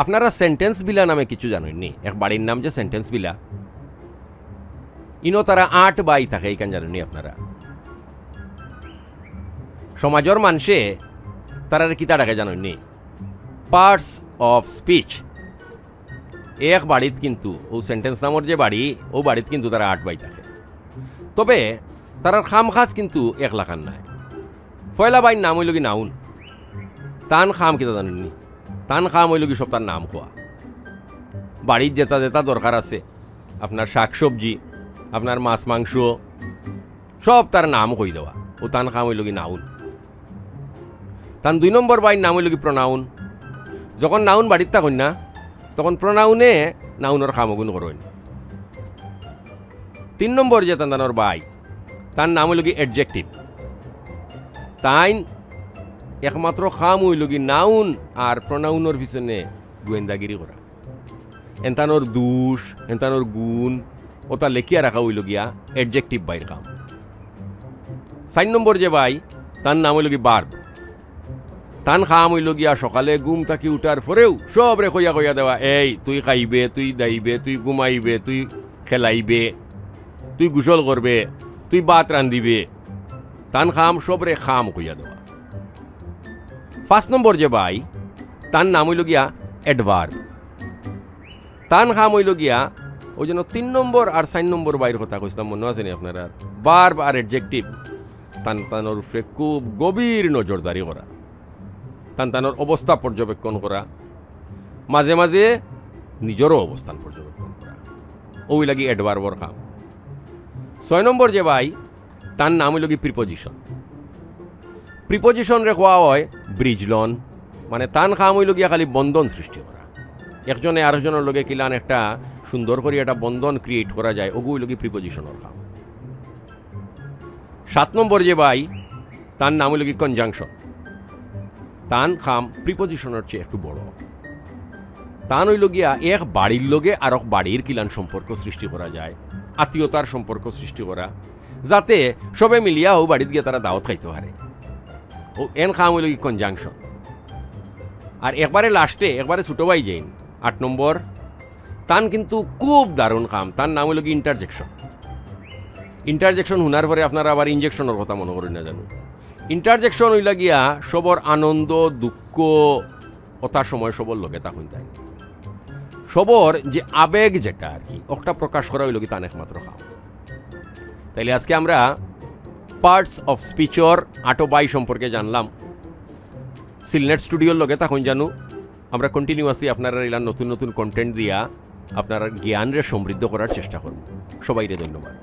আপনারা সেন্টেন্স বিলা নামে কিছু জানেননি? এক বাড়ির নাম যে সেন্টেন্স বিলা, ইনো তারা 8 বাই থাকে, এইখান জানেননি আপনারা? সমাজের মানুষে তারা কিতা ডাকে জানেননি? Parts of speech. এক বাড়িত কিন্তু ও সেন্টেন্স নামর যে বাড়ি, ও বাড়িত কিন্তু তারা 8 বাই থাকে। তবে তারার খাম খাস কিন্তু 1 লাখান নাই। পয়লা বাইর নাম হইল কি নাউন। তান খাম কিতা জানেননি? তান খাম হইল কি সব তার নাম খোয়া। বাড়ির যেটা যেটা দরকার আছে, আপনার শাক সবজি, আপনার মাছ মাংস, সব তার নাম কই দেওয়া, ও তান খাম হইল কি নাউন। তান 2 নম্বর বাইর নাম হইল কি প্রনাউন। যখন নাউন বাড়ির থাকুন না, তখন প্রনাউনে নাউনের খামগুণ করেন। 3 নম্বর যে তার বাই, তার নাম হইল কি অ্যাডজেক্টিভ। তাই একমাত্র খাম হইল কি নাউন আর প্রনাউনের পিছনে গোয়েন্দাগিরি করা। এনতানোর দোষ, এনতানোর গুণ ওটা লেখিয়া রাখা হইল গিয়া অ্যাডজেক্টিভ বাইর কাম। 4 নম্বর যে বাই, তার নাম হইল কি বার্ব। তান খাম হইল গিয়া সকালে ঘুম থাকি উঠার পরেও সব রে কইয়া কইয়া দেওয়া, এই তুই খাইবে, তুই দাইবে, তুই ঘুমাইবে, তুই খেলাইবে, তুই গোসল করবে, তুই ভাত রান্ধিবে। তান খাম সব রে খাম কইয়া দেওয়া। 5 নম্বর যে বাই, তার নাম হইল গিয়া অ্যাডভার্ব। তান খাম হইল গিয়া ওই জন্য 3 নম্বর আর 4 নম্বর বাইর কথা কইছিলাম, মনে আছে নি আপনারা? বার্ব আর অ্যাডজেক্টিভ তানোর উপরে খুব গভীর নজরদারি করা, তানোর অবস্থা পর্যবেক্ষণ করা, মাঝে মাঝে নিজেরও অবস্থান পর্যবেক্ষণ করা, ওই লাগি অ্যাডভার্বর খাম। 6 নম্বর যে বাই, তার নাম হইল কি প্রিপোজিশন। প্রিপোজিশন রে কোয়া হয় ব্রিজলন, মানে তান খাম হইল গিয়া খালি বন্ধন সৃষ্টি করা। একজনে আরেকজনের লগে কিলান একটা সুন্দর করে একটা বন্ধন ক্রিয়েট করা যায়, ওগু হইল কি প্রিপোজিশনের খাম। 7 নম্বর যে বাই, তার নাম হইল কি কনজাংশন। তান খাম প্রিপোজিশনের চেয়ে একটু বড়। তান হইল গিয়া এক বাড়ির লগে আর এক বাড়ির কিলান সম্পর্ক সৃষ্টি করা যায়, আত্মীয়তার সম্পর্ক সৃষ্টি করা, যাতে সবে মিলিয়া ও বাড়িতে গিয়ে তারা দাওয়াত খাইতে পারে। ও এন খাম হইল কি কনজাংশন। আর একবারে লাস্টে একবারে ছোটো ভাই যাইন 8 নম্বর, তান কিন্তু খুব দারুণ খাম। তার নাম হইল কি ইন্টারজেকশন। ইন্টারজেকশন শোনার পরে আপনারা আবার ইনজেকশনের কথা মনে করেন না জানো? ইন্টারজেকশন হইলা গিয়া সবর আনন্দ দুঃখ ওটার সময় সবর লগে তখন তাই সবর যে আবেগ যেটা আর কি ওটা প্রকাশ করা হইল কি তান একমাত্র খাম। তাইলে আজকে আমরা পার্টস অফ স্পিচর 8 বাই সম্পর্কে জানলাম। সিলনেট স্টুডিওর লগে তখন জানু আমরা কন্টিনিউয়াসলি আপনারা এলাম নতুন নতুন কন্টেন্ট দিয়া আপনারা জ্ঞানরে সমৃদ্ধ করার চেষ্টা করব। সবাইরে ধন্যবাদ।